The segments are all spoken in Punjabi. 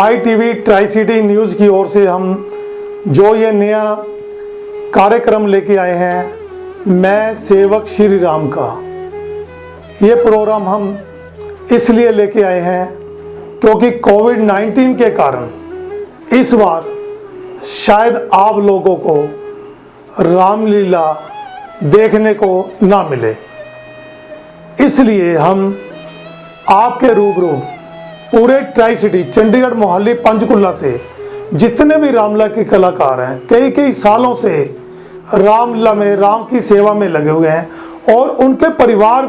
ITV ट्राई सिटी न्यूज़ की ओर से हम जो ये नया कार्यक्रम लेके आए हैं, मैं सेवक श्री राम का, ये प्रोग्राम हम इसलिए लेके आए हैं क्योंकि कोविड-19 के कारण इस बार शायद आप लोगों को रामलीला देखने को ना मिले, इसलिए हम आपके रूबरू पूरे ट्राई सिटी चंडीगढ़, मोहाली, पंचकुला से जितने भी रामलीला के कलाकार हैं, कई कई सालों से रामलीला में, राम की सेवा में लगे हुए हैं और उनके परिवार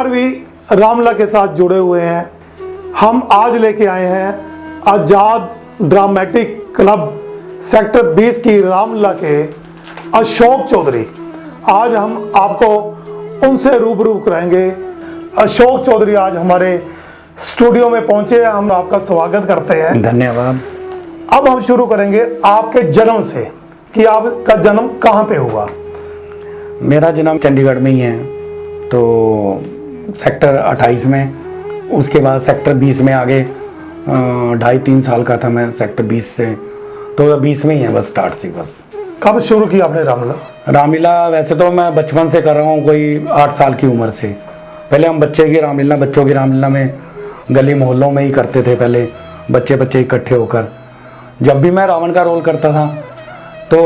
भी रामलीला के साथ जुड़े हुए हैं। हम आज लेके आए हैं आज़ाद ड्रामेटिक क्लब सेक्टर 20 की रामलीला के अशोक चौधरी। आज हम आपको उनसे रूबरू कराएंगे। अशोक चौधरी आज हमारे स्टूडियो में पहुंचे हैं, हम आपका स्वागत करते हैं। धन्यवाद। अब हम शुरू करेंगे आपके जन्म से कि आपका जन्म कहाँ पे हुआ। मेरा जन्म चंडीगढ़ में ही है, तो सेक्टर 28 में, उसके बाद सेक्टर 20 में आगे 2.5-3 साल का था मैं सेक्टर 20 से, तो 20 में ही है बस स्टार्ट से। बस कब शुरू किया आपने रामलीला? रामलीला वैसे तो मैं बचपन से कर रहा हूँ, कोई 8 साल की उम्र से। पहले हम बच्चों की रामलीला में गली मोहल्लों में ही करते थे, पहले बच्चे इकट्ठे होकर। जब भी मैं रावण का रोल करता था तो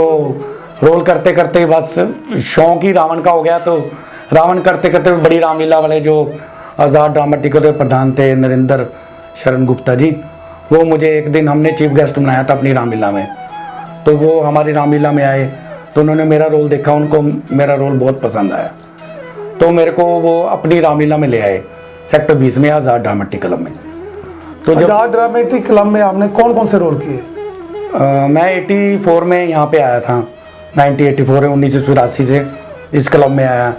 रोल करते करते बस शौक ही रावण का हो गया, तो रावण करते करते बड़ी रामलीला वाले जो आज़ाद ड्रामेटिक के प्रधान थे नरेंद्र शरण गुप्ता जी, वो मुझे एक दिन हमने चीफ गेस्ट बनाया था अपनी रामलीला में, तो वो हमारी रामलीला में आए, तो उन्होंने मेरा रोल देखा, उनको मेरा रोल बहुत पसंद आया, तो मेरे को वो अपनी रामलीला में ले आए सेक्टर 20 में आज़ाद ड्रामेटिक क्लब में। तो आज़ाद ड्रामेटिक क्लब में आपने कौन कौन से रोल किए? मैं 84 में यहाँ पे आया था, 1984 है, 1984 से इस क्लब में आया।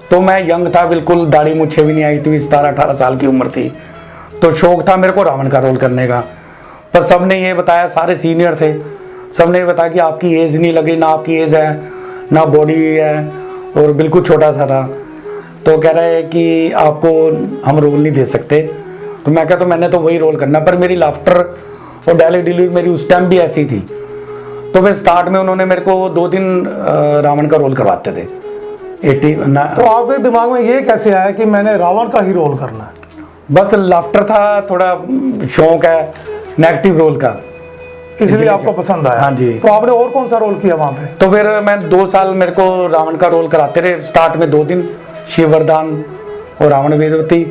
तो मैं यंग था बिल्कुल, दाढ़ी मुझे भी नहीं आई थी, 17-18 साल की उम्र थी, तो शौक था मेरे को रावण का रोल करने का। पर सबने ये बताया, सारे सीनियर थे, सबने ये बताया कि आपकी एज नहीं लगी, ना आपकी एज है ना बॉडी है, और बिल्कुल छोटा सा था, तो कह रहे हैं कि आपको हम रोल नहीं दे सकते। तो मैं कहता, तो मैंने तो वही रोल करना, पर मेरी लाफ्टर और डायलॉग डिलीवरी मेरी उस टाइम भी ऐसी थी। तो फिर स्टार्ट में उन्होंने मेरे को 2 दिन रावण का रोल करवाते थे। तो आपके दिमाग में ये कैसे आया कि मैंने रावण का ही रोल करना है? बस लाफ्टर था, थोड़ा शौक है नेगेटिव रोल का, इसलिए आपको पसंद आया। हाँ जी। तो आपने और कौन सा रोल किया वहाँ पे? तो फिर मैं 2 साल मेरे को रावण का रोल कराते रहे। स्टार्ट में 2 दिन शिववरदान और रावण वेदवती,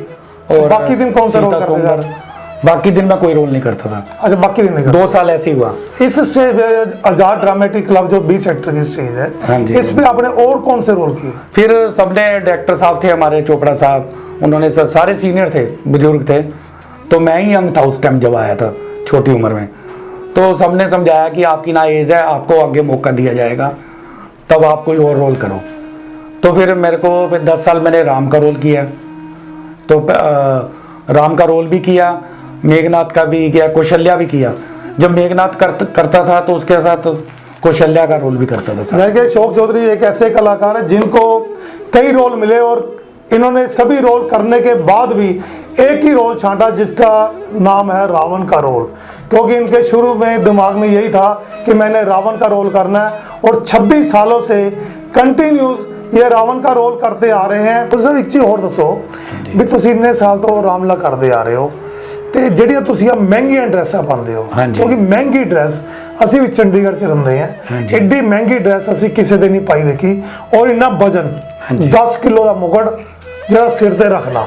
और बाकी दिन कौन सा रोल करते थे? बाकी दिन मैं कोई रोल नहीं करता था। अच्छा, बाकी दिन नहीं करता। 2 साल ऐसे ही हुआ। इस स्टेज पे आज़ाद ड्रामेटिक क्लब जो 20 सेक्टर की स्टेज है, हाँ जी, इस पे आपने और कौन से रोल किए? फिर सबने, डायरेक्टर साहब थे हमारे चोपड़ा साहब, उन्होंने सारे सीनियर थे, बुजुर्ग थे, तो मैं ही यंग था उस टाइम जब आया था, छोटी उम्र में। तो सबने समझाया कि आपकी ना एज है, आपको आगे मौका दिया जाएगा, तब आप कोई और रोल करो। तो फिर मेरे को फिर 10 साल मैंने राम का रोल किया, तो राम का रोल भी किया, मेघनाथ का भी किया, कौशल्या भी किया। जब मेघनाथ करता था तो उसके साथ कौशल्या का रोल भी करता था। अशोक चौधरी एक ऐसे कलाकार हैं जिनको कई रोल मिले और इन्होंने सभी रोल करने के बाद भी एक ही रोल छांटा जिसका नाम है रावण का रोल, क्योंकि इनके शुरू में दिमाग में यही था कि मैंने रावण का रोल करना है, और 26 सालों से कंटिन्यूस ये रावण का रोल करते आ रहे हैं। तो सर एक चीज़ और दसो भी, तुम इन्ने साल तो रामलीला करते आ रहे हो, ਤੇ ਜਿਹੜੀਆਂ ਤੁਸੀਂ ਆ ਮਹਿੰਗੀਆਂ ਡਰੈਸਾਂ ਪਾਉਂਦੇ ਹੋ, ਕਿਉਂਕਿ ਮਹਿੰਗੀ ਡਰੈਸ ਅਸੀਂ ਵੀ ਚੰਡੀਗੜ੍ਹ 'ਚ ਰਹਿੰਦੇ ਆ, ਐਡੀ ਮਹਿੰਗੀ ਡਰੈਸ ਅਸੀਂ ਕਿਸੇ ਦੇ ਨਹੀਂ ਪਾਈ ਦੇਖੀ, ਔਰ ਇੰਨਾ ਵਜਨ 10 ਕਿਲੋ ਦਾ ਮੁਕਟ ਜਿਹੜਾ ਸਿਰ ਤੇ ਰੱਖਣਾ,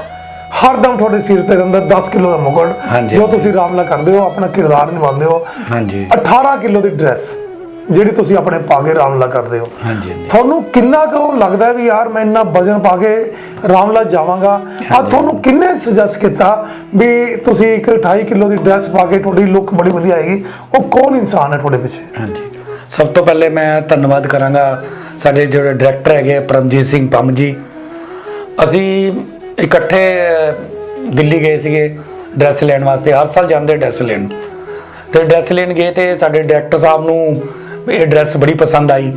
ਹਰਦਮ ਤੁਹਾਡੇ ਸਿਰ ਤੇ ਰਹਿੰਦਾ 10 ਕਿਲੋ ਦਾ ਮੁਕਟ, ਜੋ ਤੁਸੀਂ ਰਾਮਲੀਲਾ ਕਰਦੇ ਹੋ, ਆਪਣਾ ਕਿਰਦਾਰ ਨਿਭਾਉਂਦੇ ਹੋ। 18 ਕਿਲੋ ਦੀ ਡਰੈਸ ਜਿਹੜੀ ਤੁਸੀਂ ਆਪਣੇ ਪਾ ਕੇ ਰਾਮਲੀਲਾ ਕਰਦੇ ਹੋ, ਤੁਹਾਨੂੰ ਕਿੰਨਾ ਕੁ ਲੱਗਦਾ ਵੀ ਯਾਰ ਮੈਂ ਇੰਨਾ ਵਜਨ ਪਾ ਕੇ ਰਾਮਲੀਲਾ ਜਾਵਾਂਗਾ? ਆ ਤੁਹਾਨੂੰ ਕਿੰਨੇ ਸੁਜੈਸਟ ਕੀਤਾ ਵੀ ਤੁਸੀਂ ਇੱਕ 28 ਕਿਲੋ ਦੀ ਡਰੈਸ ਪਾ ਕੇ ਤੁਹਾਡੀ ਲੁੱਕ ਬੜੀ ਵਧੀਆ ਆਏਗੀ? ਉਹ ਕੌਣ ਇਨਸਾਨ ਹੈ ਤੁਹਾਡੇ ਪਿੱਛੇ? ਹਾਂਜੀ, ਸਭ ਤੋਂ ਪਹਿਲੇ ਮੈਂ ਧੰਨਵਾਦ ਕਰਾਂਗਾ ਸਾਡੇ ਜਿਹੜੇ ਡਾਇਰੈਕਟਰ ਹੈਗੇ ਪਰਮਜੀਤ ਸਿੰਘ ਪੰਮ ਜੀ। ਅਸੀਂ ਇਕੱਠੇ ਦਿੱਲੀ ਗਏ ਸੀਗੇ ਡਰੈਸ ਲੈਣ ਵਾਸਤੇ, ਹਰ ਸਾਲ ਜਾਂਦੇ ਡਰੈਸ ਲੈਣ, ਤੇ ਡਰੈਸ ਲੈਣ ਗਏ ਤੇ ਸਾਡੇ ਡਾਇਰੈਕਟਰ ਸਾਹਿਬ ਨੂੰ ਇਹ ਡਰੈਸ ਬੜੀ ਪਸੰਦ ਆਈ,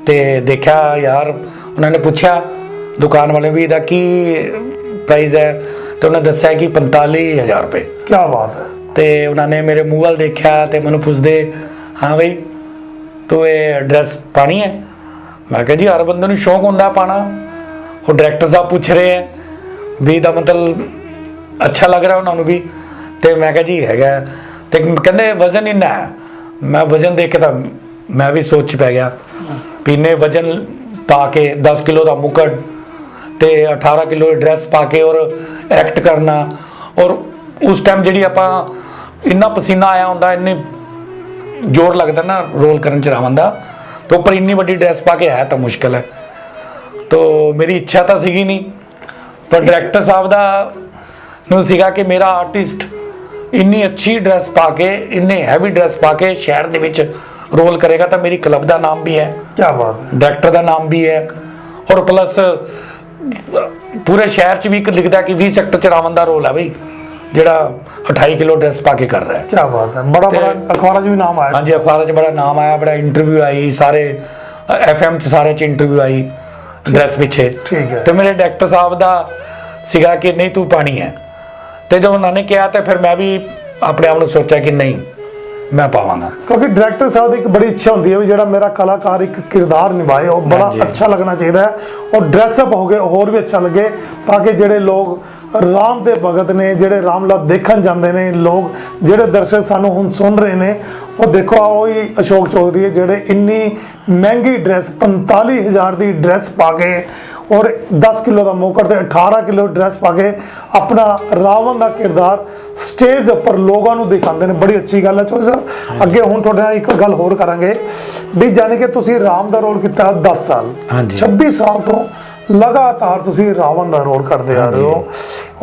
ਤੇ ਦੇਖਿਆ ਯਾਰ, ਉਹਨਾਂ ਨੇ ਪੁੱਛਿਆ ਦੁਕਾਨ ਵਾਲੇ ਵੀ ਇਹਦਾ ਕੀ ਪ੍ਰਾਈਸ ਹੈ ਤੇ ਉਹਨੇ ਦੱਸਿਆ ਕਿ 45,000 ਰੁਪਏ। ਕੀ ਬਾਤ ਹੈ। ਤੇ ਉਹਨਾਂ ਨੇ ਮੇਰੇ ਮੂੰਹ ਵੱਲ ਦੇਖਿਆ ਤੇ ਮੈਨੂੰ ਪੁੱਛਦੇ, ਹਾਂ ਬਈ ਤੂੰ ਇਹ ਡਰੈਸ ਪਾਣੀ ਹੈ? ਮੈਂ ਕਿਹਾ ਜੀ ਹਰ ਬੰਦੇ ਨੂੰ ਸ਼ੌਂਕ ਹੁੰਦਾ ਪਾਣਾ। ਉਹ ਡਾਇਰੈਕਟਰ ਸਾਹਿਬ ਪੁੱਛ ਰਹੇ ਹੈ ਵੀ ਦਾ ਮਤਲਬ ਅੱਛਾ ਲੱਗ ਰਿਹਾ ਉਹਨਾਂ ਨੂੰ ਵੀ। ਤੇ ਮੈਂ ਕਿਹਾ ਜੀ ਹੈਗਾ। ਤੇ ਕਹਿੰਦੇ ਵਜ਼ਨ ਇੰਨਾ ਹੈ। ਮੈਂ ਵਜ਼ਨ ਦੇਖ ਕੇ ਤਾਂ ਮੈਂ ਵੀ ਸੋਚ 'ਚ ਪੈ ਗਿਆ ਵੀ ਇੰਨੇ ਵਜ਼ਨ ਪਾ ਕੇ 10 ਕਿਲੋ ਦਾ ਮੁਕਟ ਤੇ 18 ਕਿਲੋ ਦੀ ਡਰੈਸ ਪਾ ਕੇ ਔਰ ਐਕਟ ਕਰਨਾ, ਔਰ ਉਸ ਟਾਈਮ ਜਿਹੜੀ ਆਪਾਂ ਇੰਨਾ ਪਸੀਨਾ ਆਇਆ ਹੁੰਦਾ, ਇੰਨੇ ਜ਼ੋਰ ਲੱਗਦਾ ਨਾ ਰੋਲ ਕਰਨ 'ਚ ਰਾਵਣ ਦਾ, ਤੇ ਉੱਪਰ ਇੰਨੀ ਵੱਡੀ ਡਰੈਸ ਪਾ ਕੇ ਆਇਆ ਤਾਂ ਮੁਸ਼ਕਿਲ ਹੈ। ਤੋ ਮੇਰੀ ਇੱਛਾ ਤਾਂ ਸੀਗੀ ਨਹੀਂ, ਪਰ ਡਾਇਰੈਕਟਰ ਸਾਹਿਬ ਦਾ ਨੂੰ ਸੀਗਾ ਕਿ ਮੇਰਾ ਆਰਟਿਸਟ ਇੰਨੀ ਅੱਛੀ ਡਰੈਸ ਪਾ ਕੇ, ਇੰਨੇ ਹੈਵੀ ਡਰੈਸ ਪਾ ਕੇ ਸ਼ਹਿਰ ਦੇ ਵਿੱਚ ਰੋਲ ਕਰੇਗਾ ਤਾਂ ਮੇਰੀ ਕਲੱਬ ਦਾ ਨਾਮ ਵੀ ਹੈ, ਕੀ ਬਾਤ ਹੈ, ਡਾਇਰੈਕਟਰ ਦਾ ਨਾਮ ਵੀ ਹੈ, ਔਰ ਪਲੱਸ ਪੂਰੇ ਸ਼ਹਿਰ 'ਚ ਵੀ ਇੱਕ ਲਿਖਦਾ ਕਿ 20 ਸੈਕਟਰ 'ਚ ਰਾਵਣ ਦਾ ਰੋਲ ਹੈ ਬਈ, ਜਿਹੜਾ 28 ਕਿਲੋ ਡਰੈਸ ਪਾ ਕੇ ਕਰ ਰਿਹਾ ਹੈ। ਕੀ ਬਾਤ ਹੈ। ਬੜਾ ਅਖਬਾਰਾਂ 'ਚ ਵੀ ਨਾਮ ਆਇਆ। ਹਾਂਜੀ, ਅਖਬਾਰਾਂ 'ਚ ਬੜਾ ਨਾਮ ਆਇਆ, ਬੜਾ ਇੰਟਰਵਿਊ ਆਈ, ਸਾਰੇ FM 'ਚ ਸਾਰੇ 'ਚ ਇੰਟਰਵਿਊ ਆਈ ਡਰੈਸ ਪਿੱਛੇ। ਠੀਕ ਹੈ। ਤੇ ਮੇਰੇ ਡਾਇਰੈਕਟਰ ਸਾਹਿਬ ਦਾ ਸੀਗਾ ਕਿ ਨਹੀਂ ਤੂੰ ਪਾਣੀ ਹੈ। ਤੇ ਜਦੋਂ ਉਹਨਾਂ ਨੇ ਕਿਹਾ ਤੇ ਫਿਰ ਮੈਂ ਵੀ ਆਪਣੇ ਆਪ ਨੂੰ ਸੋਚਿਆ ਕਿ ਨਹੀਂ ਮੈਂ ਪਾਵਾਂਗਾ, ਕਿਉਂਕਿ ਡਾਇਰੈਕਟਰ ਸਾਹਿਬ ਦੀ ਇੱਕ ਬੜੀ ਇੱਛਾ ਹੁੰਦੀ ਹੈ ਵੀ ਜਿਹੜਾ ਮੇਰਾ ਕਲਾਕਾਰ ਇੱਕ ਕਿਰਦਾਰ ਨਿਭਾਏ ਉਹ ਬੜਾ ਹਾਂਜੀ। ਅੱਛਾ ਲੱਗਣਾ ਚਾਹੀਦਾ ਹੈ, ਔਰ ਡਰੈਸਅਪ ਹੋ ਕੇ ਹੋਰ ਵੀ ਅੱਛਾ ਲੱਗੇ, ਤਾਂ ਕਿ ਜਿਹੜੇ ਲੋਕ ਰਾਮ ਦੇ ਭਗਤ ਨੇ, ਜਿਹੜੇ ਰਾਮਲਾ ਦੇਖਣ ਜਾਂਦੇ ਨੇ ਲੋਕ, ਜਿਹੜੇ ਦਰਸ਼ਕ ਸਾਨੂੰ ਹੁਣ ਸੁਣ ਰਹੇ ਨੇ, ਉਹ ਦੇਖੋ ਉਹੀ ਅਸ਼ੋਕ ਚੌਧਰੀ ਹੈ ਜਿਹੜੇ ਇੰਨੀ ਮਹਿੰਗੀ ਡਰੈਸ 45,000 ਦੀ ਡਰੈਸ ਪਾ ਕੇ ਔਰ 10 ਕਿਲੋ ਦਾ ਮੋਕਰ ਤੇ 18 ਕਿਲੋ ਡਰੈਸ ਪਾ ਕੇ ਆਪਣਾ ਰਾਵਣ ਦਾ ਕਿਰਦਾਰ ਸਟੇਜ ਦੇ ਉੱਪਰ ਲੋਕਾਂ ਨੂੰ ਦਿਖਾਉਂਦੇ ਨੇ। ਬੜੀ ਅੱਛੀ ਗੱਲ ਹੈ ਚੌਧਰੀ ਸਾਹਿਬ। ਅੱਗੇ ਹੁਣ ਤੁਹਾਡੇ ਨਾਲ ਇੱਕ ਗੱਲ ਹੋਰ ਕਰਾਂਗੇ ਵੀ ਜਾਨੀ ਕਿ ਤੁਸੀਂ ਰਾਮ ਦਾ ਰੋਲ ਕੀਤਾ 10 ਸਾਲ, ਹਾਂਜੀ। 26 ਸਾਲ ਤੋਂ ਲਗਾਤਾਰ ਤੁਸੀਂ ਰਾਵਣ ਦਾ ਰੋਲ ਕਰਦੇ ਆ ਰਹੇ ਹੋ,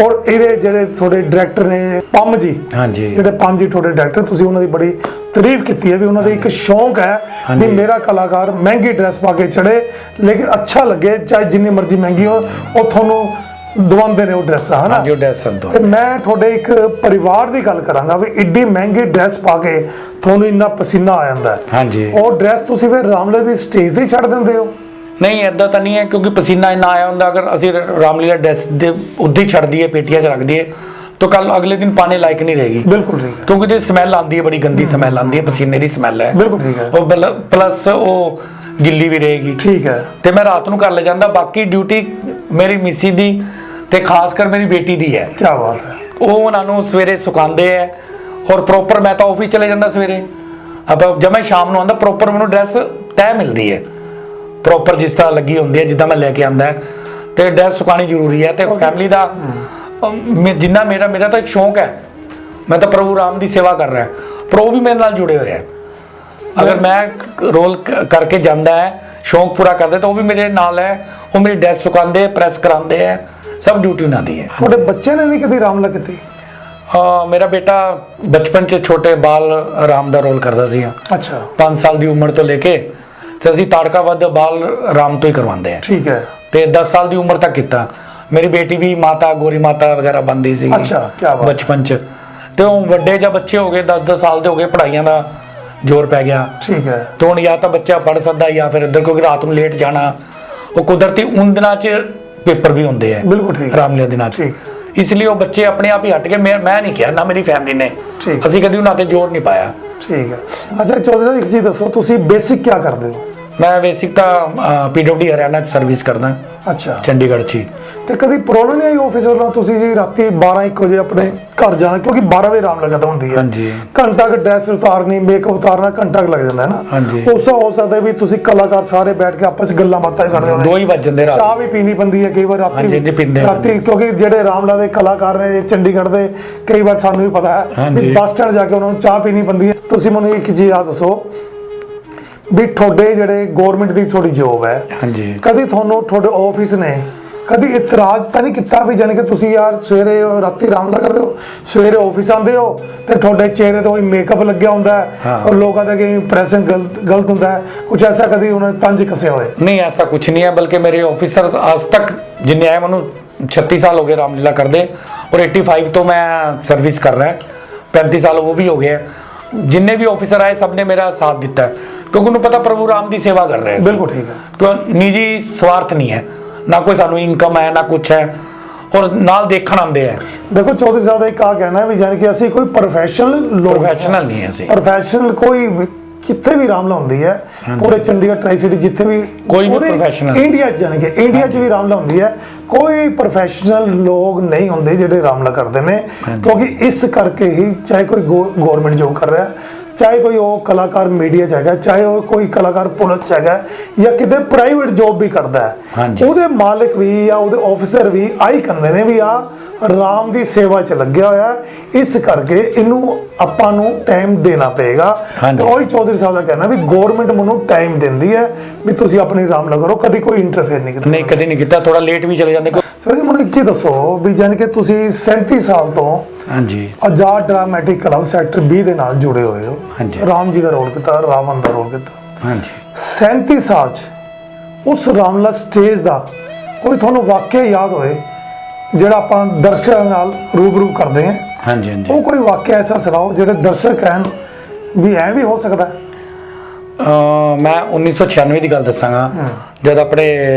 ਔਰ ਇਹਦੇ ਜਿਹੜੇ ਤੁਹਾਡੇ ਡਾਇਰੈਕਟਰ ਨੇ ਪੰਮ ਜੀ, ਹਾਂਜੀ, ਜਿਹੜੇ ਪੰਮ ਜੀ ਤੁਹਾਡੇ ਡਾਇਰੈਕਟਰ, ਤੁਸੀਂ ਉਹਨਾਂ ਦੀ ਬੜੀ ਤਾਰੀਫ ਕੀਤੀ ਹੈ ਵੀ ਉਹਨਾਂ ਦਾ ਇੱਕ ਸ਼ੌਂਕ ਹੈ ਵੀ ਮੇਰਾ ਕਲਾਕਾਰ ਮਹਿੰਗੀ ਡਰੈਸ ਪਾ ਕੇ ਚੜੇ ਲੇਕਿਨ ਅੱਛਾ ਲੱਗੇ, ਚਾਹੇ ਜਿੰਨੀ ਮਰਜ਼ੀ ਮਹਿੰਗੀ ਹੋ, ਉਹ ਤੁਹਾਨੂੰ ਦਵਾਉਂਦੇ ਨੇ ਉਹ ਡਰੈਸਾਂ, ਹੈ ਨਾ। ਜੋ ਡਰੈਸ ਦੋ। ਤੇ ਮੈਂ ਤੁਹਾਡੇ ਇੱਕ ਪਰਿਵਾਰ ਦੀ ਗੱਲ ਕਰਾਂਗਾ ਵੀ ਏਡੀ ਮਹਿੰਗੀ ਡਰੈਸ ਪਾ ਕੇ ਤੁਹਾਨੂੰ ਇੰਨਾ ਪਸੀਨਾ ਆ ਜਾਂਦਾ ਹੈ, ਹਾਂਜੀ, ਉਹ ਡਰੈਸ ਤੁਸੀਂ ਫਿਰ ਰਾਮਲੇ ਦੀ ਸਟੇਜ ਤੇ ਹੀ ਛੱਡ ਦਿੰਦੇ ਹੋ? ਨਹੀਂ ਏਦਾਂ ਤਾਂ ਨਹੀਂ ਹੈ, ਕਿਉਂਕਿ ਪਸੀਨਾ ਇੰਨਾ ਆਇਆ ਹੁੰਦਾ, ਅਗਰ ਅਸੀਂ ਰਾਮਲੀਲਾ ਡਰੈਸ ਦੇ ਉੱਧੇ ਛੱਡ ਦਈਏ, ਪੇਟੀਆਂ 'ਚ ਰੱਖ ਦਈਏ, तो कल अगले दिन पाने लायक नहीं रहेगी। बिल्कुल ठीक है, क्योंकि जो स्मैल आती है बड़ी गंदी स्मैल आती है, पसीने की स्मैल है। बिल्कुल ठीक है। और प्लस वो गिल्ली भी रहेगी। ठीक है। तो मैं रात को कर ले जाता, बाकी ड्यूटी मेरी मिसी दी ते खासकर मेरी बेटी दी है। क्या बात है। वो उन्होंने सवेरे सुखाते हैं और प्रॉपर मैं तो ऑफिस चले जाता सवेरे, अब जब मैं शाम को आता प्रॉपर मैं ड्रैस तय मिलती है, प्रॉपर जिस तरह लगी होंगी है, जिदा मैं लैके आता है, तो ड्रैस सुखानी जरूरी है। तो फैमिली का जिन्ना मेरा तो एक शौक है, मैं तो प्रभु राम की सेवा कर रहा है, पर वो भी मेरे नाल जुड़े हुए हैं। अगर मैं रोल करके जाता है, शौक पूरा करते, तो वो भी मेरे नाल है, वो मेरी ड्रैस सुखाते, प्रेस कराते हैं, सब ड्यूटी उन्हों दी है। ਤੁਹਾਡੇ ਬੱਚੇ ਨੇ ਨਹੀਂ ਕਦੀ ਰਾਮਲਾ ਕੀਤੀ? मेरा बेटा बचपन से छोटे बाल राम का रोल करता सी। अच्छा। 5 साल की उम्र तो लेके तो असीं ताड़का वध बाल राम तो ही करवाते हैं। ठीक है। तो 10 साल की उम्र तक किया। मेरी बेटी भी माता गोरी माता वगैरह बनती सी। अच्छा, क्या बात। बचपन च तो वड्डे जब बच्चे हो गए 10-10 साल के हो गए, पढ़ाइयां का जोर पै गया। ठीक है। तो हुण या तो बच्चा पढ़ सकता या फिर इधर, क्योंकि रात को लेट जाना, वो कुदरती उन दिनों च पेपर भी होंगे है। बिल्कुल ठीक है। रामलीला दिनों च, इसलिए वो बच्चे अपने आप ही हट के, मैं नहीं किया ना मेरी फैमिली ने, ठीक। असीं कभी उन्हां ते जोर नहीं पाया। ठीक है। अच्छा चौधरी साहब एक चीज़ दसो, तुसी बेसिक क्या करते हो? मैं बेसिक तो PWD हरियाणा सर्विस करदा। अच्छा। चंडीगढ़ ची। ਤੇ ਕਦੀ ਪ੍ਰੋਬਲਮ ਨਹੀਂ ਆਈ ਆਫਿਸ ਵੱਲੋਂ ਤੁਸੀਂ ਜੀ ਰਾਤੀ 12-1 ਵਜੇ ਆਪਣੇ ਘਰ ਜਾਣਾ, ਕਿਉਂਕਿ 12 ਵਜੇ ਰਾਮ ਲਗਾਤਾ ਹੁੰਦੀ ਹੈ। ਹਾਂਜੀ। ਘੰਟਾ ਕੁ ਡਰੈਸ ਉਤਾਰਨੀ, ਮੇਕਅਪ ਉਤਾਰਨਾ ਘੰਟਾ ਕੁ ਲੱਗ ਜਾਂਦਾ ਹੈ ਨਾ। ਹਾਂਜੀ। ਉਸ ਤੋਂ ਹੋ ਸਕਦਾ ਵੀ ਤੁਸੀਂ ਕਲਾਕਾਰ ਸਾਰੇ ਬੈਠ ਕੇ ਆਪਸ ਵਿੱਚ ਗੱਲਾਂ ਬਾਤਾਂ ਕਰਦੇ ਹੋਣੇ। 2 ਹੀ ਵੱਜ ਜਾਂਦੇ ਰਾਤ। ਚਾਹ ਵੀ ਪੀਣੀ ਪੈਂਦੀ ਹੈ ਕਈ ਵਾਰ ਰਾਤੀ। ਹਾਂਜੀ, ਜੀ ਪੀਂਦੇ ਹਾਂ। ਰਾਤੀ ਕਿਉਂਕਿ ਜਿਹੜੇ ਰਾਮਲਾ ਦੇ ਕਲਾਕਾਰ ਨੇ ਚੰਡੀਗੜ੍ਹ ਦੇ, ਕਈ ਵਾਰ ਸਾਨੂੰ ਵੀ ਪਤਾ ਹੈ ਹਾਂਜੀ। ਵੀ ਬੱਸ ਸਟੈਂਡ ਜਾ ਕੇ ਉਹਨਾਂ ਨੂੰ ਚਾਹ ਪੀਣੀ ਪੈਂਦੀ ਹੈ। ਤੁਸੀਂ ਮੈਨੂੰ ਇੱਕ ਚੀਜ਼ ਆ ਦੱਸੋ ਵੀ ਤੁਹਾਡੇ ਜਿਹੜੇ ਗਵਰਨਮੈਂਟ ਦੀ ਤੁਹਾਡੀ ਜੋਬ ਹੈ, ਹਾਂਜੀ, ਕਦੀ ਤੁਹਾਨੂੰ ਤੁਹਾਡੇ ਆਫਿਸ ਨੇ ਕਦੀ ਇਤਰਾਜ਼ ਤਾਂ ਨਹੀਂ ਕੀਤਾ ਵੀ ਜਾਨੀ ਕਿ ਤੁਸੀਂ ਯਾਰ ਸਵੇਰੇ ਰਾਤੀ ਰਾਮਲਾ ਕਰਦੇ ਹੋ, ਸਵੇਰੇ ਆਫਿਸ ਆਉਂਦੇ ਹੋ ਤੇ ਤੁਹਾਡੇ ਚਿਹਰੇ ਤੇ ਉਹੀ ਮੇਕਅਪ ਲੱਗਿਆ ਹੁੰਦਾ ਹੈ ਔਰ ਲੋਕਾਂ ਦਾ ਕਿ ਇੰਪ੍ਰੈਸ਼ਨ ਗਲਤ ਹੁੰਦਾ ਹੈ, ਕੁਝ ਐਸਾ ਕਦੀ ਉਹਨਾਂ ਨੇ ਤੰਜ ਕਸੇ ਹੋਏ? नहीं ऐसा कुछ नहीं है, बल्कि मेरे ऑफिसर्स आज तक जिन्हें आए, मैं 36 साल हो गए रामलीला कर दे, और 85 तो मैं सर्विस कर रहा है, 35 साल वो भी हो गए हैं। जिन्ने भी ऑफिसर आए सब ने मेरा साथ दिता है, क्योंकि उन्हें पता प्रभु राम की सेवा कर रहे हैं। बिल्कुल ठीक है। क्यों निजी स्वार्थ नहीं है, ना कोई सानू इनकम है ना कुछ है, ਔਰ ਨਾਲ ਦੇਖਣ ਆਉਂਦੇ ਆ। ਦੇਖੋ ਚੌਧਰੀ ਸਾਹਿਬ ਦਾ ਇੱਕ ਆ ਕਹਿਣਾ ਹੈ ਵੀ ਜਾਨੀ ਕਿ ਅਸੀਂ ਕੋਈ ਪ੍ਰੋਫੈਸ਼ਨਲ ਨਹੀਂ ਹੈ ਅਸੀਂ। ਪ੍ਰੋਫੈਸ਼ਨਲ ਕੋਈ ਕਿੱਥੇ ਵੀ ਰਾਮਲਾ ਹੁੰਦੀ ਹੈ, ਪੂਰੇ ਚੰਡੀਗੜ੍ਹ ਟ੍ਰਾਈ ਸਿਟੀ ਜਿੱਥੇ ਵੀ ਕੋਈ ਵੀ professional ਇੰਡੀਆ 'ਚ ਜਾਨੀ ਕਿ ਇੰਡੀਆ 'ਚ ਵੀ ਰਾਮਲਾ ਹੁੰਦੀ ਹੈ, ਕੋਈ ਪ੍ਰੋਫੈਸ਼ਨਲ ਲੋਕ ਨਹੀਂ ਹੁੰਦੇ ਜਿਹੜੇ ਰਾਮਲਾ ਕਰਦੇ ਨੇ। ਕਿਉਂਕਿ ਇਸ ਕਰਕੇ ਹੀ ਚਾਹੇ ਕੋਈ ਗਵਰਨਮੈਂਟ ਜੋਬ ਕਰ ਰਿਹਾ, ਚਾਹੇ ਕੋਈ ਉਹ ਕਲਾਕਾਰ ਮੀਡੀਆ 'ਚ ਹੈਗਾ, ਚਾਹੇ ਉਹ ਕੋਈ ਕਲਾਕਾਰ ਪੁਲਿਸ 'ਚ ਹੈਗਾ ਜਾਂ ਕਿਤੇ ਪ੍ਰਾਈਵੇਟ ਜੋਬ ਵੀ ਕਰਦਾ ਹੈ, ਉਹਦੇ ਮਾਲਕ ਵੀ ਜਾਂ ਉਹਦੇ ਆਫੀਸਰ ਵੀ ਆਹੀ ਕਹਿੰਦੇ ਨੇ ਵੀ ਆ ਰਾਮ ਦੀ ਸੇਵਾ 'ਚ ਲੱਗਿਆ ਹੋਇਆ, ਇਸ ਕਰਕੇ ਇਹਨੂੰ ਆਪਾਂ ਨੂੰ ਟਾਈਮ ਦੇਣਾ ਪਏਗਾ। ਤੇ ਉਹੀ ਚੌਧਰੀ ਸਾਹਿਬ ਦਾ ਕਹਿਣਾ ਵੀ ਗਵਰਨਮੈਂਟ ਮੈਨੂੰ ਟਾਈਮ ਦਿੰਦੀ ਹੈ ਵੀ ਤੁਸੀਂ ਆਪਣੀ ਰਾਮਲਾ ਕਰੋ, ਕਦੀ ਕੋਈ ਇੰਟਰਫੇਅਰ ਨਹੀਂ ਕੀਤਾ। ਨਹੀਂ, ਕਦੇ ਨਹੀਂ ਕੀਤਾ, ਥੋੜਾ ਲੇਟ ਵੀ ਚਲੇ ਜਾਂਦੇ। ਚਲੋ ਜੀ ਮੈਨੂੰ ਇੱਕ ਚੀਜ਼ ਦੱਸੋ ਵੀ ਜਾਨ ਕਿ ਤੁਸੀਂ 37 ਸਾਲ ਤੋਂ ਹਾਂਜੀ ਆਜ਼ਾਦ ਡਰਾਮੈਟਿਕ ਕਲੱਬ ਸੈਕਟਰ 20 ਦੇ ਨਾਲ ਜੁੜੇ ਹੋਏ ਹੋ। ਰਾਮ ਜੀ ਦਾ ਰੋਲ ਕੀਤਾ, ਰਾਵਣ ਦਾ ਰੋਲ ਕੀਤਾ। ਹਾਂਜੀ 37 ਸਾਲ 'ਚ ਉਸ ਰਾਮਲਾ ਸਟੇਜ ਦਾ ਕੋਈ ਤੁਹਾਨੂੰ ਵਾਕਿਆ ਯਾਦ ਹੋਏ ਜਿਹੜਾ ਆਪਾਂ ਦਰਸ਼ਕਾਂ ਨਾਲ ਰੂਬਰੂ ਕਰਦੇ ਹਾਂ? ਹਾਂਜੀ ਹਾਂਜੀ ਉਹ ਕੋਈ ਵਾਕਿਆ ਐਸਾ ਸੁਣਾਓ ਜਿਹੜੇ ਦਰਸ਼ਕ ਕਹਿਣ ਵੀ ਐ ਵੀ ਹੋ ਸਕਦਾ ਹੈ। ਮੈਂ 1996 ਦੀ ਗੱਲ ਦੱਸਾਂਗਾ, ਜਦ ਆਪਣੇ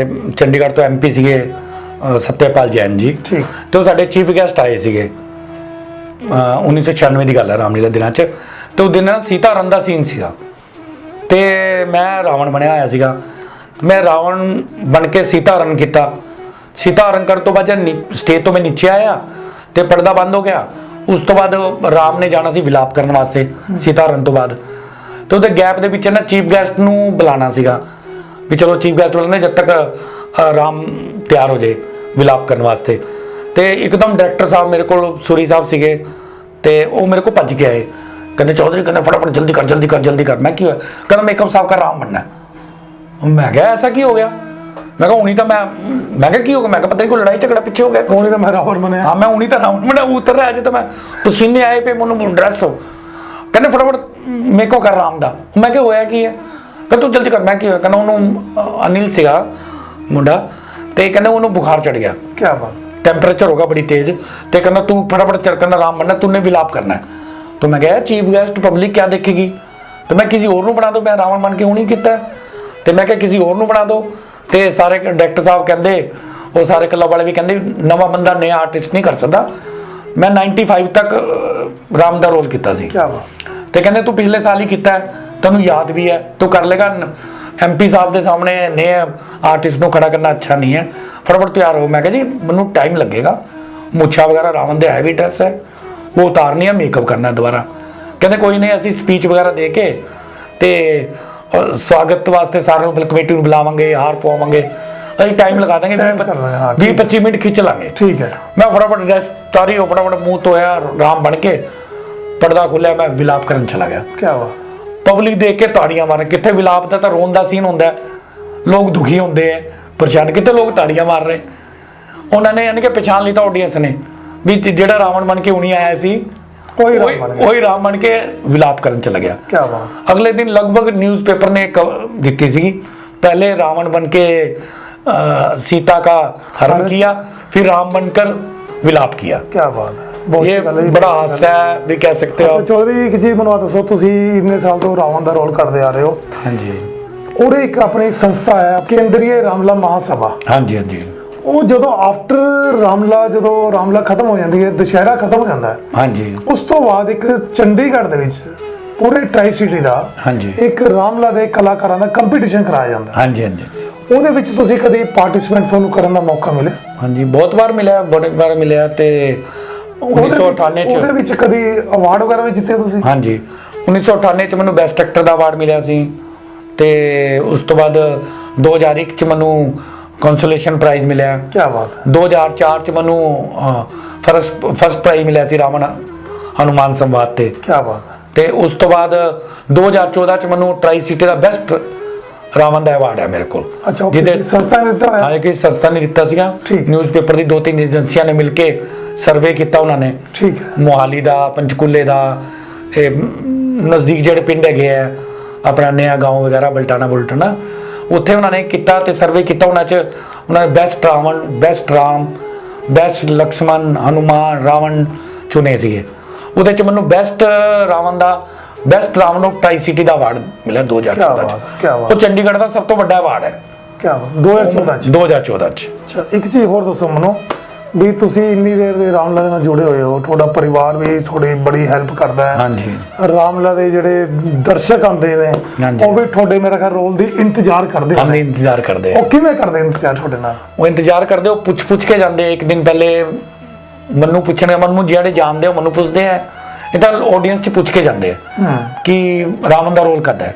ਚੰਡੀਗੜ੍ਹ ਤੋਂ MP ਸੀਗੇ ਸਤਿਆਪਾਲ ਜੈਨ ਜੀ, ਠੀਕ, ਤੇ ਉਹ ਸਾਡੇ ਚੀਫ ਗੈਸਟ ਆਏ ਸੀਗੇ। 1996 ਦੀ ਗੱਲ ਹੈ, ਰਾਮਲੀਲਾ ਦਿਨਾਂ 'ਚ। ਤੇ ਉਹ ਦਿਨ ਸੀਤਾ ਹਰਨ ਦਾ ਸੀਨ ਸੀਗਾ ਤੇ ਮੈਂ ਰਾਵਣ ਬਣਿਆ ਹੋਇਆ ਸੀਗਾ। ਮੈਂ ਰਾਵਣ ਬਣ ਕੇ ਸੀਤਾ ਹਰਨ ਕੀਤਾ। ਸੀਤਾ ਹਰਨ ਕਰਨ ਤੋਂ ਬਾਅਦ ਜਦ ਸਟੇਜ ਤੋਂ ਮੈਂ ਨੀਚੇ ਆਇਆ ਤੇ ਪਰਦਾ ਬੰਦ ਹੋ ਗਿਆ। ਉਸ ਤੋਂ ਬਾਅਦ ਰਾਮ ਨੇ ਜਾਣਾ ਸੀ ਵਿਲਾਪ ਕਰਨ ਵਾਸਤੇ ਸੀਤਾ ਹਰਨ ਤੋਂ ਬਾਅਦ, ਤੇ ਉਹਦੇ ਗੈਪ ਦੇ ਵਿੱਚ ਨਾ ਚੀਫ ਗੈਸਟ ਨੂੰ ਬੁਲਾਉਣਾ ਸੀਗਾ ਵੀ ਚਲੋ ਚੀਫ ਗੈਸਟ ਬੁਲਾਉਂਦੇ ਜਦ ਤੱਕ ਰਾਮ ਤਿਆਰ ਹੋ ਜਾਏ ਵਿਲਾਪ ਕਰਨ ਵਾਸਤੇ। ਤੇ ਇੱਕਦਮ ਡਾਇਰੈਕਟਰ ਸਾਹਿਬ ਮੇਰੇ ਕੋਲ ਸੂਰੀ ਸਾਹਿਬ ਸੀਗੇ ਤੇ ਉਹ ਮੇਰੇ ਕੋਲ ਭੱਜ ਕੇ ਆਏ, ਕਹਿੰਦੇ ਚੌਧਰੀ ਕਹਿੰਦੇ ਫਟਾਫਟ ਜਲਦੀ ਕਰ ਜਲਦੀ ਕਰ ਜਲਦੀ ਕਰ। ਮੈਂ ਕੀ ਹੋਇਆ? ਕਹਿੰਦਾ ਮੇਕਅਪ ਸਾਹਿਬ का राम बनना है। मैं क्या ऐसा की हो गया? मैं कहा उन्हीं तो मैं क्या की हो गया? मैं पता नहीं कोई लड़ाई झगड़ा पीछे हो गया। उन्हीं तो मैं रावण बनया। हाँ मैं उन्हीं तो रावण बना। उतर रहा है तो मैं पसीने आए पे मैंने ड्रेस कहने फटाफट मेकअप कर राम दा। मैं क्या होया की है? कहते तू जल्दी कर। मैं की होया? कहना उन्होंने अनिल सीगा मुंडा ते कहने उन्होंने बुखार चढ़ गया। क्या बात? टेंपरेचर होगा बड़ी तेज ते कहना तू फटाफट चल करना राम बनना, तूने विलाप करना है। तो मैं कहा चीफ गेस्ट पब्लिक क्या देखेगी, तो मैं किसी और बना दो, मैं रावण बन के हूँ नहीं किया। तो मैं क्या किसी और बना दो। तो सारे डायरेक्टर साहब कहते वो सारे क्लब वाले भी कहते नवा बंदा नया आर्टिस्ट नहीं कर सकता। मैं 95 तक राम का रोल किया सी। क्या बात? तो कहते तू पिछले साल ही किया है, तेन याद भी है, तू कर लेगा। MP साहब के सामने नए आर्टिस्ट को खड़ा करना अच्छा नहीं है, फटाफट तैयार हो। मैं कहा जी मैं टाइम लगेगा, मुछा वगैरह रावण के हैवी ड्रेस है वो उतारनी है, मेकअप करना है दोबारा। कहते कोई नहीं असी स्पीच वगैरह दे के ते स्वागत वास्ते सारे कमेटी को बुलावांगे, हार पवावांगे, अभी टाइम लगा देंगे 20-25 मिनट खिंच लांगे। ठीक है। मैं फटाफट ड्रेस तारी हो, फटाफट मुंह धोया, राम बन के पर्दा खुलिया, मैं विलाप करन चला गया। क्या बात? पब्लिक देख के ताड़ियां मारन। कितने विलाप का तो रोन का सीन होंदा है, लोग दुखी होंगे है, परेशान, कितने लोग ताड़ियां मार रहे। उन्होंने यानी कि पहचान ली ऑडियंस ने भी जेड़ा रावण बन के उन्हीं आया सी वही राम बन के विलाप करन चला गया। क्या बात? अगले दिन लगभग न्यूज़पेपर ने दी सी, पहले रावण बन के सीता का हरण किया, फिर राम बनकर विलाप किया। क्या बात है? ये बड़ा हादसा है भी कह सकते हो। चौधरी एक चीज बनवा दसो, तुसी इतने साल तो रावण का रोल करते आ रहे हो। हाँ जी। और एक अपनी संस्था है केंद्रीय रामला महासभा। हाँ जी हाँ जी। ਉਹ ਜਦੋਂ ਆਫਟਰ ਰਾਮਲਾ ਖਤਮ ਹੋ ਜਾਂਦੀ ਹੈ, ਦੁਸ਼ਹਿਰਾ ਖਤਮ ਹੋ ਜਾਂਦਾ ਹੈ, ਹਾਂਜੀ, ਉਸ ਤੋਂ ਬਾਅਦ ਇੱਕ ਚੰਡੀਗੜ੍ਹ ਦੇ ਵਿੱਚ ਪੂਰੇ ਟ੍ਰਾਈ ਸਿਟੀ ਦਾ ਹਾਂਜੀ ਇੱਕ ਰਾਮਲਾ ਦੇ ਕਲਾਕਾਰਾਂ ਦਾ ਕੰਪੀਟੀਸ਼ਨ ਕਰਾਇਆ ਜਾਂਦਾ। ਹਾਂਜੀ ਹਾਂਜੀ। ਉਹਦੇ ਵਿੱਚ ਤੁਸੀਂ ਕਦੀ ਪਾਰਟਿਸਿਪੇਟ ਤੁਹਾਨੂੰ ਕਰਨ ਦਾ ਮੌਕਾ ਮਿਲਿਆ? ਹਾਂਜੀ ਬਹੁਤ ਵਾਰ ਮਿਲਿਆ, ਬੜੇ ਵਾਰ ਮਿਲਿਆ। ਤੇ 1998 ਚ ਉਹਦੇ ਵਿੱਚ ਕਦੀ ਅਵਾਰਡ ਵਗੈਰਾ ਵੀ ਜਿੱਤੇ ਤੁਸੀਂ? ਹਾਂਜੀ 1998 ਚ ਮੈਨੂੰ ਬੈਸਟ ਐਕਟਰ ਦਾ ਅਵਾਰਡ ਮਿਲਿਆ ਸੀ। ਤੇ ਉਸ ਤੋਂ ਬਾਅਦ 2001 ਚ ਮੈਨੂੰ ਕੰਸੋਲੇਸ਼ਨ ਪ੍ਰਾਈਜ਼ ਮਿਲਿਆ। ਕੀ ਬਾਤ ਹੈ। 2004 ਚ ਮੈਨੂੰ ਫਸਟ ਪ੍ਰਾਈਜ਼ ਮਿਲਿਆ ਸੀ ਰਾਵਣ ਹਨੂਮਾਨ ਸੰਵਾਦ ਤੇ। ਕੀ ਬਾਤ ਹੈ। ਤੇ ਉਸ ਤੋਂ ਬਾਅਦ 2014 ਚ ਮੈਨੂੰ ਟਰਾਈ ਸਿਟੀ ਦਾ ਬੈਸਟ ਰਾਵਣ ਦਾ ਅਵਾਰਡ ਹੈ ਮੇਰੇ ਕੋਲ। ਅੱਛਾ, ਜਿਹਦੇ ਸੰਸਥਾ ਨੇ ਦਿੱਤਾ ਹੈ? ਹਾਂ, ਕਿ ਸੰਸਥਾ ਨੇ ਦਿੱਤਾ ਸੀਗਾ। ਨਿਊਜ਼ਪੇਪਰ ਦੀ 2-3 ਏਜੰਸੀਆਂ ਨੇ ਮਿਲ ਕੇ ਸਰਵੇ ਕੀਤਾ ਉਹਨਾਂ ਨੇ। ਠੀਕ ਹੈ। ਮੋਹਾਲੀ ਦਾ, ਪੰਚਕੂਲੇ ਦਾ, ਇਹ ਨਜ਼ਦੀਕ ਜਿਹੜੇ ਪਿੰਡ ਹੈਗੇ ਆ ਆਪਣਾ ਨया गांव ਵਗੈਰਾ, ਬਲਟਾਣਾ ਬੁਲਟਾਣਾ, ਉੱਥੇ ਉਹਨਾਂ ਨੇ ਕੀਤਾ ਤੇ ਸਰਵੇ ਕੀਤਾ। ਉਹਨਾਂ 'ਚ ਉਹਨਾਂ ਨੇ best Ravan, best Ram, best Lakshman, Hanuman, Ravan ਚੁਣੇ ਸੀਗੇ। ਉਹਦੇ 'ਚ ਮੈਨੂੰ best Ravan the, best Ravan of try city the award ਮਿਲਿਆ 2014 'ਚ। ਉਹ ਚੰਡੀਗੜ੍ਹ ਦਾ ਸਭ ਤੋਂ ਵੱਡਾ ਅਵਾਰਡ ਹੈ। ਕਿਆ 2014 'ਚ? 2014 'ਚ। ਅੱਛਾ, ਇੱਕ ਚੀਜ਼ ਹੋਰ ਦੱਸੋ ਮੈਨੂੰ ਵੀ ਤੁਸੀਂ ਇੰਨੀ ਦੇਰ ਦੇ ਰਾਮਲੀਲਾ ਨਾਲ ਜੁੜੇ ਹੋਏ ਹੋ, ਤੁਹਾਡਾ ਪਰਿਵਾਰ ਵੀ ਤੁਹਾਡੀ ਬੜੀ ਹੈਲਪ ਕਰਦਾ ਹੈ। ਹਾਂਜੀ ਰਾਮਲੀਲਾ ਦੇ ਜਿਹੜੇ ਦਰਸ਼ਕ ਆਉਂਦੇ ਨੇ ਹਾਂਜੀ। ਉਹ ਵੀ ਤੁਹਾਡੇ ਮੇਰੇ ਖਿਆਲ ਰੋਲ ਦੀ ਇੰਤਜ਼ਾਰ ਕਰਦੇ हम ਨੇ। इंतजार करते ਉਹ ਕਿਵੇਂ ਕਰਦੇ ਇੰਤਜ਼ਾਰ ਤੁਹਾਡੇ ਨਾਲ? वो इंतजार करते हो पुछ के जाते एक दिन पहले मनु पूछने मनु ਜਿਹੜੇ ਜਾਣਦੇ ਹੋ ਮੈਨੂੰ ਪੁੱਛਦੇ ਆ ਇਹਦਾ ਆਡੀਅנס ਚ ਪੁੱਛ ਕੇ ਜਾਂਦੇ ਆ ਕਿ ਰਾਵਣ ਦਾ ਰੋਲ ਕਰਦਾ ਹੈ।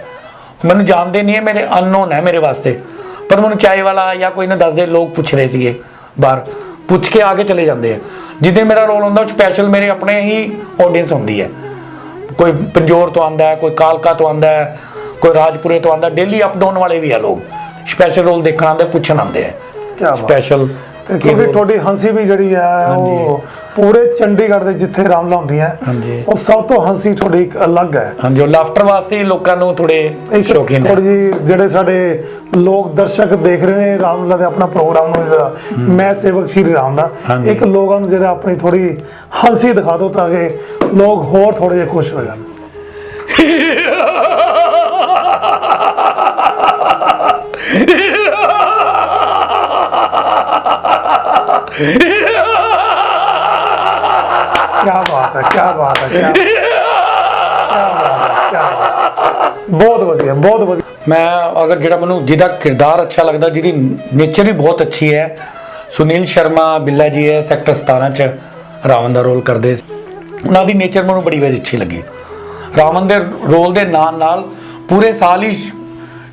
ਮੈਨੂੰ ਜਾਣਦੇ ਨਹੀਂ ਹੈ, ਮੇਰੇ ਅਨਨੋਨ ਹੈ ਮੇਰੇ ਵਾਸਤੇ, ਪਰ ਮੈਨੂੰ ਚਾय ਵਾਲਾ ਜਾਂ ਕੋਈ ਨਾ ਦੱਸਦੇ ਲੋਕ ਪੁੱਛ ਰਹੇ ਸੀਗੇ ਬਾਹਰ, ਪੁੱਛ ਕੇ ਆਗੇ ਚਲੇ ਜਾਂਦੇ ਆ। ਜਿੱਦੇ ਮੇਰਾ ਰੋਲ ਹੁੰਦਾ ਸਪੈਸ਼ਲ ਮੇਰੇ ਆਪਣੇ ਹੀ ਆਡੀਅנס ਹੁੰਦੀ ਹੈ। ਕੋਈ ਪੰਜੋਰ ਤੋਂ ਆਂਦਾ ਹੈ, ਕੋਈ ਕਾਲਕਾ ਤੋਂ ਆਂਦਾ ਹੈ, ਕੋਈ ਰਾਜਪੁਰੇ ਤੋਂ ਆਂਦਾ, ਡੇਲੀ ਅਪ ਡਾਊਨ ਵਾਲੇ ਵੀ ਆ ਲੋਕ, ਸਪੈਸ਼ਲ ਰੋਲ ਦੇਖਣ ਆਉਂਦੇ, ਪੁੱਛਣ ਆਉਂਦੇ ਆ ਕਿਆ ਬਾਤ। ਸਪੈਸ਼ਲ। ਕਿਉਂਕਿ ਤੁਹਾਡੀ ਹੰਸੀ ਵੀ ਜਿਹੜੀ ਹੈ ਉਹ ਪੂਰੇ ਚੰਡੀਗੜ੍ਹ ਦੇ ਜਿੱਥੇ ਰਾਮਲੀਲਾ ਹੁੰਦੀ ਹੈ ਹਾਂਜੀ ਉਹ ਸਭ ਤੋਂ ਹੰਸੀ ਤੁਹਾਡੀ ਇੱਕ ਅਲੱਗ ਹੈ। ਹਾਂਜੀ ਉਹ ਲਾਫਟਰ ਵਾਸਤੇ ਹੀ ਲੋਕਾਂ ਨੂੰ ਥੋੜੇ ਸ਼ੌਕੀਨ ਹੈ। ਥੋੜੀ ਜਿਹੀ ਜਿਹੜੇ ਸਾਡੇ ਲੋਕ ਦਰਸ਼ਕ ਦੇਖ ਰਹੇ ਨੇ ਰਾਮਲੀਲਾ ਦੇ ਆਪਣਾ ਪ੍ਰੋਗਰਾਮ ਨੂੰ ਇਹਦਾ, ਮੈਂ ਸੇਵਕ ਸ਼੍ਰੀ ਰਾਮ ਦਾ, ਹਾਂਜੀ। ਇੱਕ ਲੋਕਾਂ ਨੂੰ ਜਿਹੜਾ ਆਪਣੀ ਥੋੜੀ ਹੰਸੀ ਦਿਖਾ ਦਿਓ ਤਾਂ ਕਿ ਲੋਕ ਹੋਰ ਥੋੜੇ ਜਿਹੇ ਖੁਸ਼ ਹੋ ਜਾਣ। क्या बात है, क्या बात है, क्या बात है, क्या बात है। बहुत बढ़िया, बहुत बढ़िया। मैं अगर ਜਿਹੜਾ ਮੈਨੂੰ ਜਿਹਦਾ ਕਿਰਦਾਰ ਅੱਛਾ ਲੱਗਦਾ, ਜਿਹਦੀ ਨੇਚਰ ਹੀ ਬਹੁਤ ਅੱਛੀ ਹੈ, ਸੁਨੀਲ ਸ਼ਰਮਾ ਬਿੱਲਾ ਜੀ ਹੈ, ਸੈਕਟਰ 17 ਚ ਰਾਵਣ ਦਾ ਰੋਲ ਕਰਦੇ। ਉਹਨਾਂ ਦੀ ਨੇਚਰ ਮੈਨੂੰ ਬੜੀ ਵਧੀਆ ਅੱਛੀ ਲੱਗੀ। ਰਾਵਣ ਦੇ ਰੋਲ ਦੇ ਨਾਲ ਪੂਰੇ ਸਾਲ ਹੀ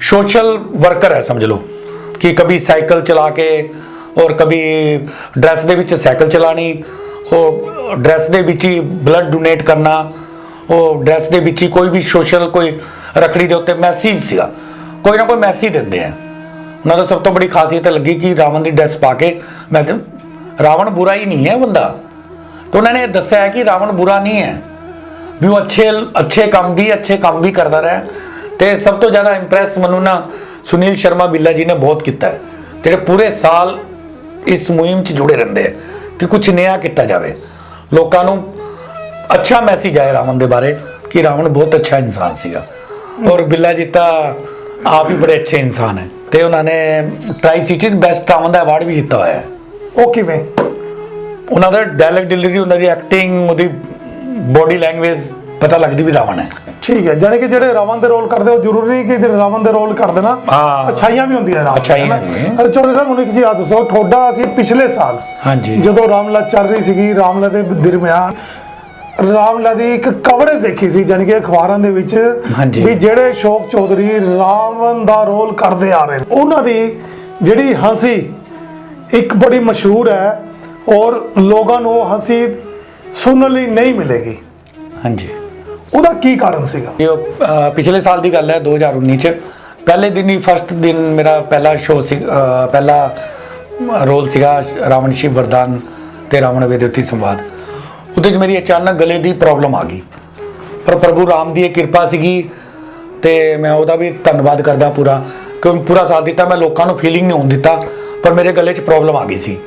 सोशल वर्कर है समझ लो कि कभी साइकिल चला के और कभी ड्रैस दे विच साइकिल चलानी, और ड्रैस दे विच ही ब्लड डोनेट करना, और ड्रैस दे विच ही कोई भी सोशल कोई रखड़ी दे उत्ते मैसेज सीगा, कोई ना कोई मैसेज देंदे हैं। उन्होंने तो सब तो बड़ी खासियत लगी कि रावण की ड्रैस पा के, मैं तो रावण बुरा ही नहीं है बंदा, तो उन्होंने दस्या है कि रावण बुरा नहीं है, भी वो अच्छे काम भी करता रहा। तो सब तो ज़्यादा इंप्रैस मनु ना सुनील शर्मा बिल्ला जी ने बहुत किया है, जो पूरे साल इस मुहिम च जुड़े रहते हैं कि कुछ नया किया जाए, लोगों को अच्छा मैसेज आए रावण के बारे कि रावण बहुत अच्छा इंसान सीगा। और बिल्ला जी तो आप ही बड़े अच्छे इंसान है, तो उन्होंने ट्राई सिटी बेस्ट रावण का अवार्ड भी जीता हुआ है। वो किवें? उन्होंने डायलॉग डिलीवरी, उन्होंने एक्टिंग, उहदी बॉडी लैंग्वेज पता लगती भी रावण है। ठीक है, जाने कि जेडे रावण दे रोल करते हो जरूरी नहीं कि रावण दे रोल कर देना, हाँ। अच्छाइयां भी होंदी है रावण, अच्छाइयां है ना? भी। अरे चौधरी साहब मुझे एक चीज याद दसो, थोड़ा ਅਸੀਂ ਪਿਛਲੇ ਸਾਲ ਹਾਂਜੀ ਜਦੋਂ ਰਾਮਲੀਲਾ ਚੱਲ ਰਹੀ ਸੀਗੀ, ਰਾਮਲੀਲਾ ਦੇ ਦਰਮਿਆਨ ਰਾਮਲੀਲਾ ਦੀ ਇੱਕ ਕਵਰੇਜ ਦੇਖੀ ਸੀ, ਜਾਨੀ ਕਿ ਅਖਬਾਰਾਂ ਦੇ ਵਿੱਚ ਹਾਂਜੀ। ਵੀ ਜਿਹੜੇ ਅਸ਼ੋਕ ਚੌਧਰੀ ਰਾਵਣ ਦਾ ਰੋਲ ਕਰਦੇ ਆ ਰਹੇ ਨੇ, ਉਹਨਾਂ ਦੀ ਜਿਹੜੀ ਹੰਸੀ ਇੱਕ ਬੜੀ ਮਸ਼ਹੂਰ ਹੈ ਔਰ ਲੋਕਾਂ ਨੂੰ ਉਹ ਹੰਸੀ ਸੁਣਨ ਲਈ ਨਹੀਂ ਮਿਲੇਗੀ। ਹਾਂਜੀ ਉਹਦਾ ਕੀ ਕਾਰਨ ਸੀਗਾ? ਇਹ ਪਿਛਲੇ ਸਾਲ ਦੀ ਗੱਲ ਹੈ 2019 ਚ, ਪਹਿਲੇ ਦਿਨ ਹੀ ਫਸਟ ਦਿਨ ਮੇਰਾ ਪਹਿਲਾ ਸ਼ੋਅ ਸੀ, ਪਹਿਲਾ ਰੋਲ ਸੀਗਾ ਰਾਵਣ ਸ਼ਿਵ ਵਰਦਾਨ ਤੇ ਰਾਵਣ ਵੇਦਵਤੀ ਸੰਵਾਦ। ਉਹਦੇ 'ਚ ਮੇਰੀ ਅਚਾਨਕ ਗਲੇ ਦੀ ਪ੍ਰੋਬਲਮ ਆ ਗਈ, ਪਰ ਪ੍ਰਭੂ ਰਾਮ ਦੀ ਇਹ ਕਿਰਪਾ ਸੀਗੀ ਤੇ ਮੈਂ ਉਹਦਾ ਵੀ ਧੰਨਵਾਦ ਕਰਦਾ ਪੂਰਾ, ਕਿਉਂਕਿ ਪੂਰਾ ਸਾਥ ਦਿੱਤਾ। ਮੈਂ ਲੋਕਾਂ ਨੂੰ ਫੀਲਿੰਗ ਨਹੀਂ ਹੋਣ ਦਿੱਤਾ, ਪਰ ਮੇਰੇ ਗਲੇ 'ਚ ਪ੍ਰੋਬਲਮ ਆ ਗਈ ਸੀ,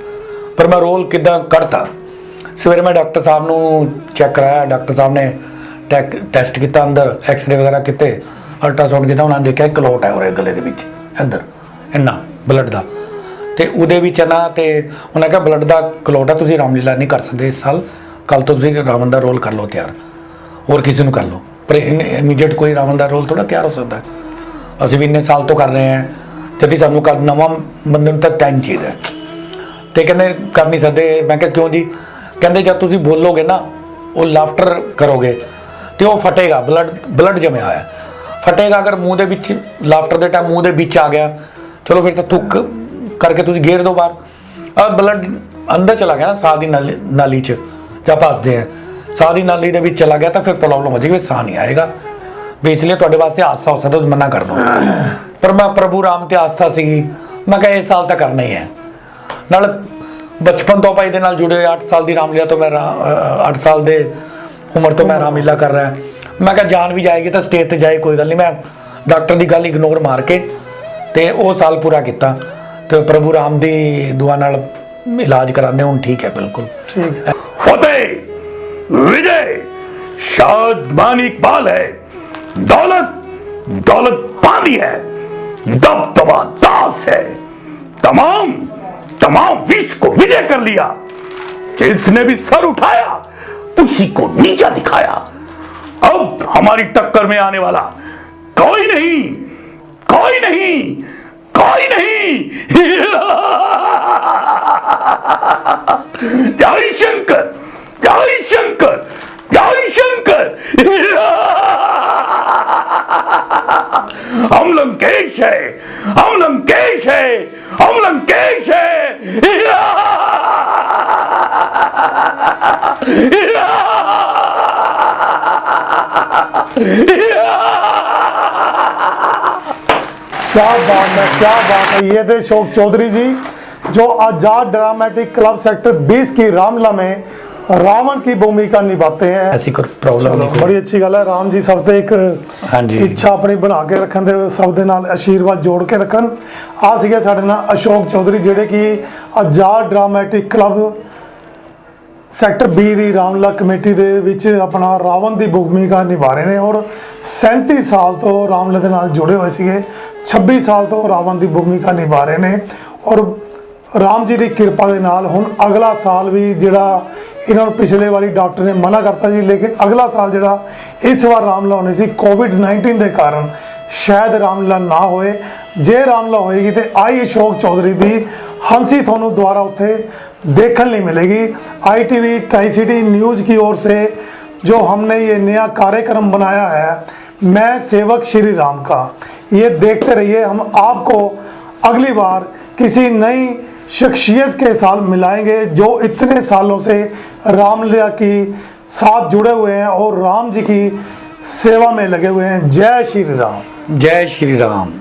ਪਰ ਮੈਂ ਰੋਲ ਕਿੱਦਾਂ ਕੱਢਤਾ। ਸਵੇਰੇ मैं डॉक्टर साहब ਨੂੰ ਚੈੱਕ ਕਰਾਇਆ, डॉक्टर साहब ने ਟੈਸਟ ਕੀਤਾ, ਅੰਦਰ ਐਕਸਰੇ ਵਗੈਰਾ ਕੀਤੇ, ਅਲਟਰਾਸਾਊਂਡ ਕੀਤਾ, ਉਹਨਾਂ ਨੇ ਦੇਖਿਆ ਕਲੋਟ ਹੈ ਉਹਦੇ ਗਲੇ ਦੇ ਵਿੱਚ ਇੱਧਰ ਇੰਨਾ ਬਲੱਡ ਦਾ, ਤੇ ਉਹਦੇ ਵਿੱਚ ਨਾ, ਤੇ ਉਹਨਾਂ ਕਿਹਾ ਬਲੱਡ ਦਾ ਕਲੋਟ ਹੈ, ਤੁਸੀਂ ਰਾਮਲੀਲਾ ਨਹੀਂ ਕਰ ਸਕਦੇ ਇਸ ਸਾਲ, ਕੱਲ ਤੋਂ ਤੁਸੀਂ ਰਾਵਣ ਦਾ ਰੋਲ ਕਰ ਲਓ ਤਿਆਰ, ਹੋਰ ਕਿਸੇ ਨੂੰ ਕਰ ਲਓ, ਪਰ ਇਮੀਡੀਏਟ ਕੋਈ ਰਾਵਣ ਦਾ ਰੋਲ ਥੋੜਾ ਤਿਆਰ ਹੋ ਸਕਦਾ। ਅਸੀਂ ਵੀ ਇੰਨੇ ਸਾਲ ਤੋਂ ਕਰ ਰਹੇ ਹਾਂ, ਜਦ ਸਾਨੂੰ ਕੱਲ ਨਵਾਂ ਬੰਦੇ ਨੂੰ ਤਾਂ ਟਾਈਮ ਚਾਹੀਦਾ, ਤੇ ਕਹਿੰਦੇ ਕਰ ਨਹੀਂ ਸਕਦੇ। ਮੈਂ ਕਿਹਾ ਕਿਉਂ ਜੀ? ਕਹਿੰਦੇ ਜਦ ਤੁਸੀਂ ਬੋਲੋਗੇ ਨਾ, ਉਹ ਲਾਫਟਰ ਕਰੋਗੇ ਤੇ ਉਹ ਫਟੇਗਾ, ਬਲੱਡ ਜਮਿਆ ਹੋਇਆ ਫਟੇਗਾ। ਅਗਰ ਮੂੰਹ ਦੇ ਵਿੱਚ ਲਾਫਟਰ ਦੇ ਟਾਈਮ ਮੂੰਹ ਦੇ ਵਿੱਚ ਆ ਗਿਆ, ਚਲੋ ਫਿਰ ਤਾਂ ਥੁੱਕ ਕਰਕੇ ਤੁਸੀਂ ਗੇਰ ਦਿਓ ਬਾਹਰ, ਔਰ ਬਲੱਡ ਅੰਦਰ ਚਲਾ ਗਿਆ ਨਾ ਸਾਹ ਦੀ ਨਾਲੀ 'ਚ, ਜਾਂ ਭੱਜਦੇ ਆ ਸਾਹ ਦੀ ਨਾਲੀ ਦੇ ਵਿੱਚ ਚਲਾ ਗਿਆ ਤਾਂ ਫਿਰ ਪ੍ਰੋਬਲਮ ਹੋ ਜਾਏਗੀ, ਸਾਹ ਨਹੀਂ ਆਏਗਾ ਵੀ, ਇਸ ਲਈ ਤੁਹਾਡੇ ਵਾਸਤੇ ਹਾਦਸਾ ਹੋ ਸਕਦਾ, ਮਨਾ ਕਰ ਦੋ। ਪਰ ਮੈਂ ਪ੍ਰਭੂ ਰਾਮ ਤੇ ਆਸਥਾ ਸੀਗੀ, ਮੈਂ ਕਿਹਾ ਇਸ ਸਾਲ ਤਾਂ ਕਰਨਾ ਹੀ ਹੈ। ਨਾਲ ਬਚਪਨ ਤੋਂ ਆਪਾਂ ਇਹਦੇ ਨਾਲ ਜੁੜੇ ਹੋਏ, 8 ਸਾਲ ਦੀ ਰਾਮਲੀਲਾ ਤੋਂ ਮੈਂ 8 ਸਾਲ ਦੇ ਉਮਰ ਤੋਂ ਮੈਂ ਰਾਮਲੀਲਾ ਕਰ ਰਿਹਾ। ਮੈਂ ਕਿਹਾ ਜਾਨ ਵੀ ਜਾਏਗੀ ਤਾਂ ਸਟੇਜ ਤੇ ਜਾਏ, ਕੋਈ ਗੱਲ ਨਹੀਂ। ਮੈਂ ਡਾਕਟਰ ਦੀ ਗੱਲ ਇਗਨੋਰ ਮਾਰ ਕੇ ਤੇ ਉਹ ਸਾਲ ਪੂਰਾ ਕੀਤਾ, ਤੇ ਪ੍ਰਭੂ ਰਾਮ ਦੀ ਦੁਆ ਨਾਲ ਇਲਾਜ ਕਰਾਉਂਦੇ, ਹੁਣ ਠੀਕ ਹੈ, ਬਿਲकुल ठीक है। फतेह विजय शादमानी इकबाल है, दौलत पानी है, दबदबा दास है, तमाम विश्व को विजय कर लिया। जिसने भी सर उठाया उसी को नीचा दिखाया। अब हमारी टक्कर में आने वाला कोई नहीं, कोई नहीं, कोई नहीं। जय शंकर, जय शंकर, जय शंकर। हम लंकेश है, हम लंकेश है, हम लंकेश है। क्या बात है, क्या बात है। ये थे अशोक चौधरी जी जो आजाद ड्रामेटिक क्लब सेक्टर 20 की रामलीला में रावण की भूमिका निभाते हैं। ऐसी कोई प्रॉब्लम चलो, नहीं कोई। बड़ी अच्छी गल है। राम जी सब ते एक हाँ जी। ਇੱਛਾ ਆਪਣੀ ਬਣਾ ਕੇ ਰੱਖਣ ਦੇ ਸਭ ਦੇ ਨਾਲ ਆਸ਼ੀਰਵਾਦ ਜੋੜ ਕੇ ਰੱਖਣ। ਆ ਸੀਗੇ ਸਾਡੇ ਨਾਲ ਅਸ਼ੋਕ ਚੌਧਰੀ ਜਿਹੜੇ ਕਿ ਆਜ਼ਾਦ ਡਰਾਮੈਟਿਕ ਕਲੱਬ ਸੈਕਟਰ 20 ਦੀ ਰਾਮਲੀਲਾ ਕਮੇਟੀ ਦੇ ਵਿੱਚ ਆਪਣਾ ਰਾਵਣ ਦੀ ਭੂਮਿਕਾ ਨਿਭਾ ਰਹੇ ਨੇ ਔਰ 37 ਸਾਲ ਤੋਂ ਰਾਮਲੀਲਾ ਦੇ ਨਾਲ ਜੁੜੇ ਹੋਏ ਸੀਗੇ। 26 ਸਾਲ ਤੋਂ ਰਾਵਣ ਦੀ ਭੂਮਿਕਾ ਨਿਭਾ ਰਹੇ ਨੇ ਔਰ ਰਾਮ ਜੀ ਦੀ ਕਿਰਪਾ ਦੇ ਨਾਲ ਹੁਣ ਅਗਲਾ ਸਾਲ ਵੀ ਜਿਹੜਾ ਇਹਨਾਂ ਨੂੰ ਪਿਛਲੇ ਵਾਰੀ ਡਾਕਟਰ ਨੇ ਮਨਾ ਕਰਤਾ ਜੀ, ਲੇਕਿਨ ਅਗਲਾ ਸਾਲ ਜਿਹੜਾ ਇਸ ਵਾਰ ਰਾਮਲੀਲਾ ਹੋਣੀ ਸੀ ਕੋਵਿਡ-19 ਦੇ ਕਾਰਨ ਸ਼ਾਇਦ ਰਾਮਲੀਲਾ ਨਾ ਹੋਏ। ਜੇ ਰਾਮਲੀਲਾ ਹੋਏਗੀ ਤੇ ਆਈ ਅਸ਼ੋਕ ਚੌਧਰੀ ਦੀ हंसी ਤੁਹਾਨੂੰ ਦੁਬਾਰਾ ਉੱਥੇ देखने नहीं मिलेगी। ITV ट्राई सिटी न्यूज़ की ओर से जो हमने ये नया कार्यक्रम बनाया है मैं सेवक श्री राम का, ये देखते रहिए। हम आपको अगली बार किसी नई शख्सियत के साथ मिलाएंगे जो इतने सालों से रामलीला की साथ जुड़े हुए हैं और राम जी की सेवा में लगे हुए हैं। जय श्री राम, जय श्री राम।